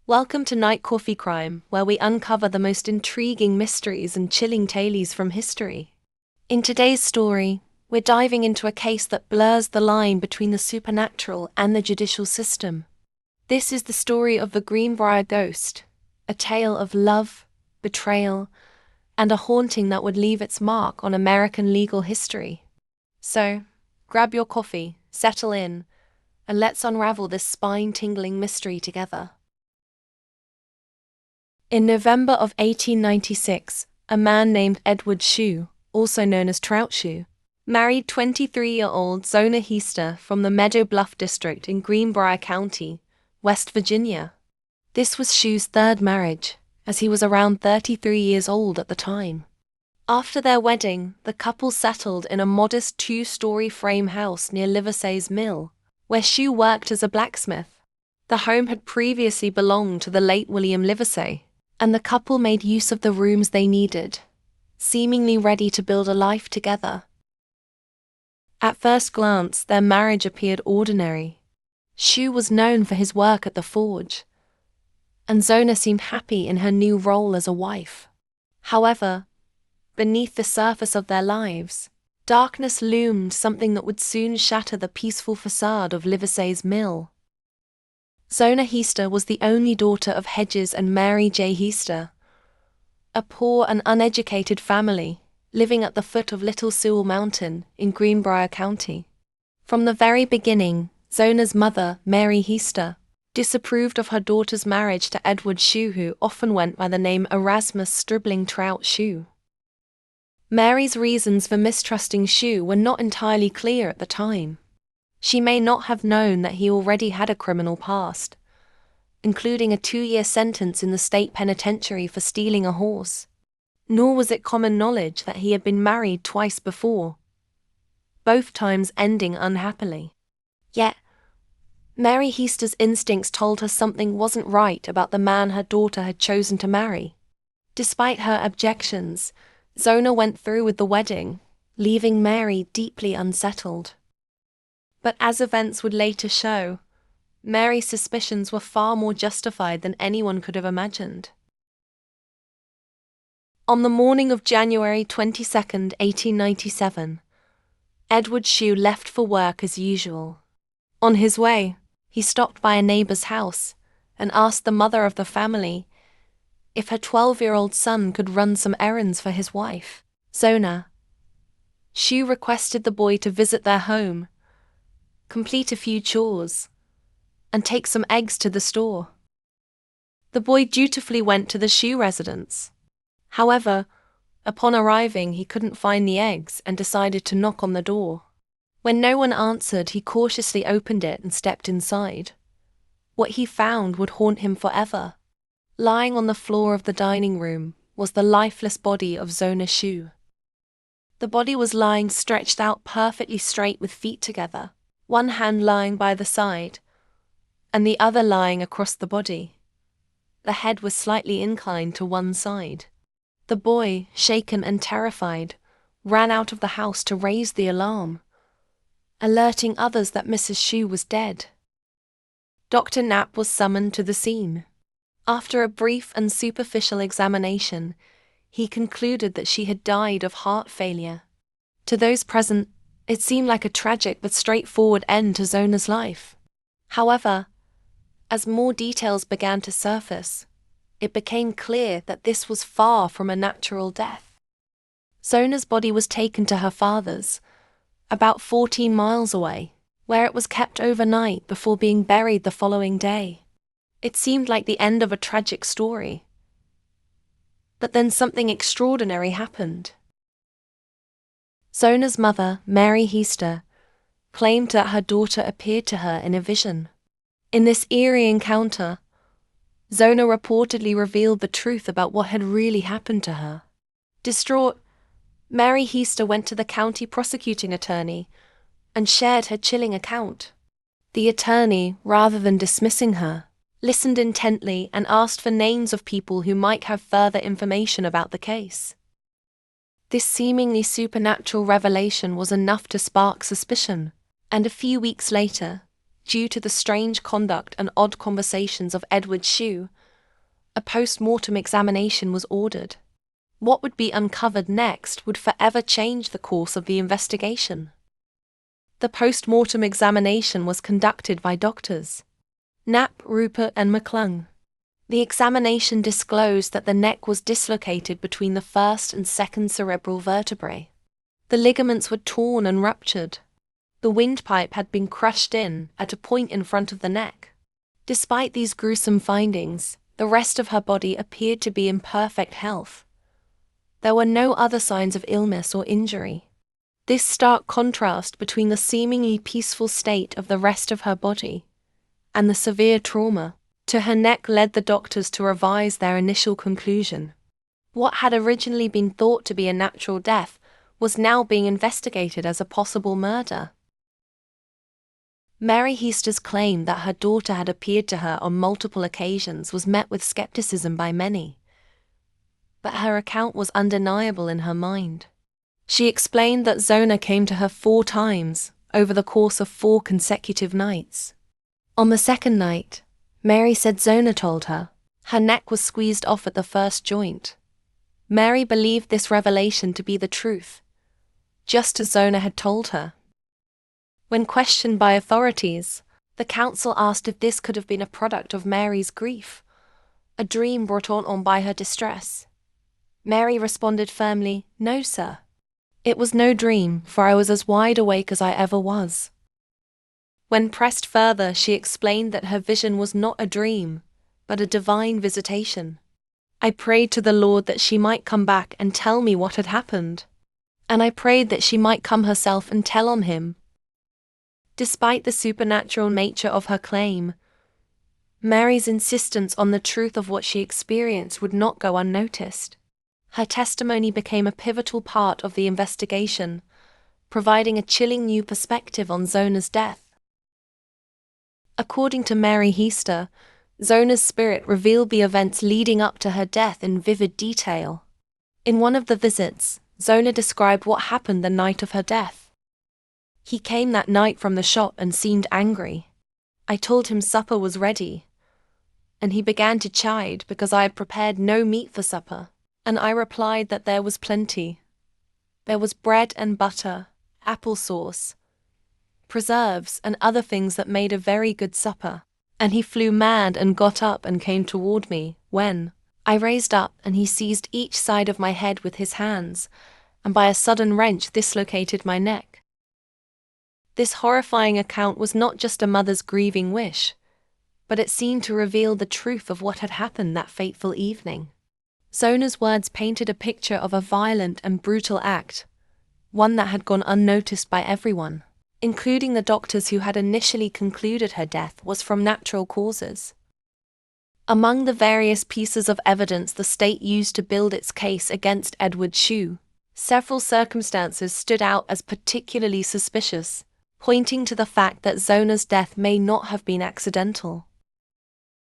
Welcome to Night Coffee Crime, where we uncover the most intriguing mysteries and chilling tales from history. In today's story, we're diving into a case that blurs the line between the supernatural and the judicial system. This is the story of the Greenbrier Ghost, a tale of love, betrayal, and a haunting that would leave its mark on American legal history. So, grab your coffee, settle in, and let's unravel this spine-tingling mystery together. In November of 1896, a man named Edward Shue, also known as Trout Shue, married 23-year-old Zona Heaster from the Meadow Bluff district in Greenbrier County, West Virginia. This was Shue's third marriage, as he was around 33 years old at the time. After their wedding, the couple settled in a modest 2-story frame house near Livesey's mill, where Shue worked as a blacksmith. The home had previously belonged to the late William Livesey, and the couple made use of the rooms they needed, seemingly ready to build a life together. At first glance, their marriage appeared ordinary. Shue was known for his work at the forge, and Zona seemed happy in her new role as a wife. However, beneath the surface of their lives, darkness loomed, something that would soon shatter the peaceful facade of Livesey's mill. Zona Heaster was the only daughter of Hedges and Mary J. Heaster, a poor and uneducated family living at the foot of Little Sewell Mountain in Greenbrier County. From the very beginning, Zona's mother, Mary Heaster, disapproved of her daughter's marriage to Edward Shue, who often went by the name Erasmus Stribling Trout Shue. Mary's reasons for mistrusting Shue were not entirely clear at the time. She may not have known that he already had a criminal past, including a 2-year sentence in the state penitentiary for stealing a horse. Nor was it common knowledge that he had been married twice before, both times ending unhappily. Yet, Mary Heaster's instincts told her something wasn't right about the man her daughter had chosen to marry. Despite her objections, Zona went through with the wedding, leaving Mary deeply unsettled. But as events would later show, Mary's suspicions were far more justified than anyone could have imagined. On the morning of January 22, 1897, Edward Shue left for work as usual. On his way, he stopped by a neighbor's house and asked the mother of the family if her 12-year-old son could run some errands for his wife, Zona. Shue requested the boy to visit their home, complete a few chores, and take some eggs to the store. The boy dutifully went to the Shue residence. However, upon arriving, he couldn't find the eggs and decided to knock on the door. When no one answered, he cautiously opened it and stepped inside. What he found would haunt him forever. Lying on the floor of the dining room was the lifeless body of Zona Shue. The body was lying stretched out perfectly straight with feet together, one hand lying by the side, and the other lying across the body. The head was slightly inclined to one side. The boy, shaken and terrified, ran out of the house to raise the alarm, alerting others that Mrs. Shue was dead. Dr. Knapp was summoned to the scene. After a brief and superficial examination, he concluded that she had died of heart failure. To those present, it seemed like a tragic but straightforward end to Zona's life. However, as more details began to surface, it became clear that this was far from a natural death. Zona's body was taken to her father's, about 14 miles away, where it was kept overnight before being buried the following day. It seemed like the end of a tragic story. But then something extraordinary happened. Zona's mother, Mary Heaster, claimed that her daughter appeared to her in a vision. In this eerie encounter, Zona reportedly revealed the truth about what had really happened to her. Distraught, Mary Heaster went to the county prosecuting attorney and shared her chilling account. The attorney, rather than dismissing her, listened intently and asked for names of people who might have further information about the case. This seemingly supernatural revelation was enough to spark suspicion, and a few weeks later, due to the strange conduct and odd conversations of Edward Shue, A post-mortem examination was ordered. What would be uncovered next would forever change the course of the investigation. The post-mortem examination was conducted by doctors Knapp, Rupert and McClung. The examination disclosed that the neck was dislocated between the first and second cerebral vertebrae. The ligaments were torn and ruptured. The windpipe had been crushed in at a point in front of the neck. Despite these gruesome findings, the rest of her body appeared to be in perfect health. There were no other signs of illness or injury. This stark contrast between the seemingly peaceful state of the rest of her body and the severe trauma to her neck led the doctors to revise their initial conclusion. What had originally been thought to be a natural death was now being investigated as a possible murder. Mary Heaster's claim that her daughter had appeared to her on multiple occasions was met with skepticism by many, but her account was undeniable in her mind. She explained that Zona came to her 4 times over the course of 4 consecutive nights. On the second night, Mary said Zona told her her neck was squeezed off at the first joint. Mary believed this revelation to be the truth, just as Zona had told her. When questioned by authorities, the council asked if this could have been a product of Mary's grief, a dream brought on by her distress. Mary responded firmly, "No, sir. It was no dream, for I was as wide awake as I ever was." When pressed further, she explained that her vision was not a dream, but a divine visitation. "I prayed to the Lord that she might come back and tell me what had happened, and I prayed that she might come herself and tell on him." Despite the supernatural nature of her claim, Mary's insistence on the truth of what she experienced would not go unnoticed. Her testimony became a pivotal part of the investigation, providing a chilling new perspective on Zona's death. According to Mary Heaster, Zona's spirit revealed the events leading up to her death in vivid detail. In one of the visits, Zona described what happened the night of her death. "He came that night from the shop and seemed angry. I told him supper was ready, and he began to chide because I had prepared no meat for supper, and I replied that there was plenty. There was bread and butter, applesauce, preserves, and other things that made a very good supper. And he flew mad and got up and came toward me, when I raised up and he seized each side of my head with his hands, and by a sudden wrench dislocated my neck." This horrifying account was not just a mother's grieving wish, but it seemed to reveal the truth of what had happened that fateful evening. Zona's words painted a picture of a violent and brutal act, one that had gone unnoticed by everyone, including the doctors who had initially concluded her death was from natural causes. Among the various pieces of evidence the state used to build its case against Edward Shue, several circumstances stood out as particularly suspicious, pointing to the fact that Zona's death may not have been accidental.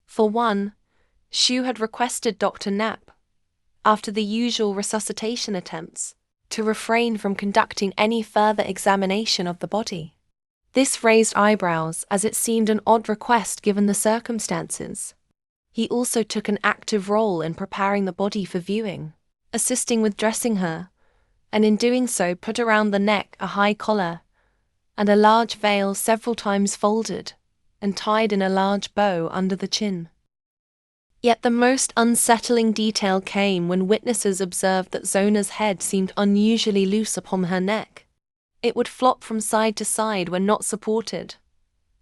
For one, Shue had requested Dr. Knapp, after the usual resuscitation attempts, to refrain from conducting any further examination of the body. This raised eyebrows as it seemed an odd request given the circumstances. He also took an active role in preparing the body for viewing, assisting with dressing her, and in doing so put around the neck a high collar and a large veil several times folded and tied in a large bow under the chin. Yet the most unsettling detail came when witnesses observed that Zona's head seemed unusually loose upon her neck. It would flop from side to side when not supported,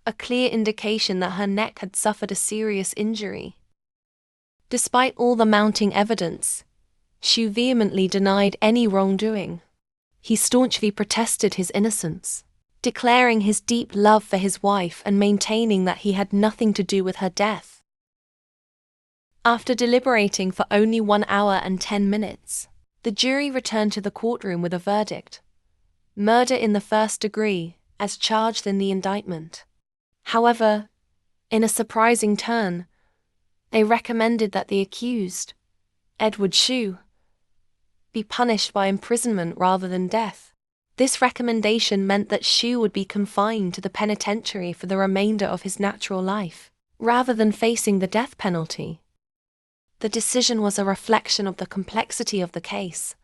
a clear indication that her neck had suffered a serious injury. Despite all the mounting evidence, Shue vehemently denied any wrongdoing. He staunchly protested his innocence, declaring his deep love for his wife and maintaining that he had nothing to do with her death. After deliberating for only 1 hour and 10 minutes, the jury returned to the courtroom with a verdict: murder in the first degree, as charged in the indictment. However, in a surprising turn, they recommended that the accused, Edward Shue, be punished by imprisonment rather than death. This recommendation meant that Shue would be confined to the penitentiary for the remainder of his natural life, rather than facing the death penalty. The decision was a reflection of the complexity of the case.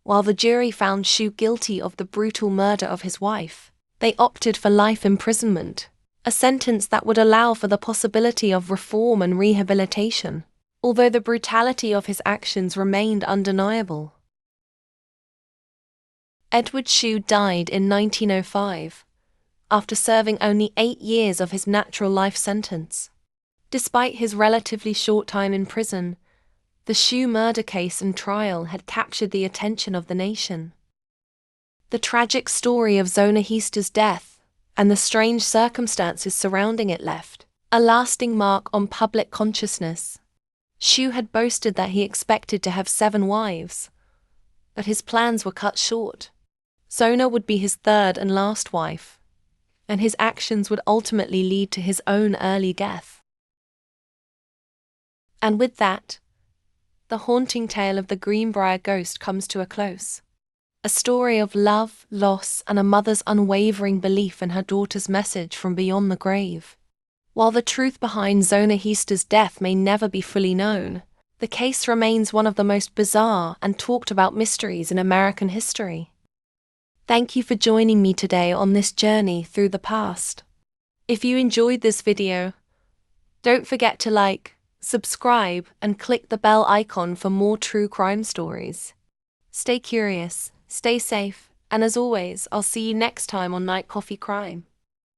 While the jury found Shue guilty of the brutal murder of his wife, they opted for life imprisonment, a sentence that would allow for the possibility of reform and rehabilitation, although the brutality of his actions remained undeniable. Edward Shue died in 1905, after serving only 8 years of his natural life sentence. Despite his relatively short time in prison, the Shue murder case and trial had captured the attention of the nation. The tragic story of Zona Heaster's death and the strange circumstances surrounding it left a lasting mark on public consciousness. Shue had boasted that he expected to have 7 wives, but his plans were cut short. Zona would be his 3rd and last wife, and his actions would ultimately lead to his own early death. And with that, the haunting tale of the Greenbrier Ghost comes to a close. A story of love, loss, and a mother's unwavering belief in her daughter's message from beyond the grave. While the truth behind Zona Heaster's death may never be fully known, the case remains one of the most bizarre and talked about mysteries in American history. Thank you for joining me today on this journey through the past. If you enjoyed this video, don't forget to like, subscribe, and click the bell icon for more true crime stories. Stay curious, stay safe, and as always, I'll see you next time on Night Coffee Crime.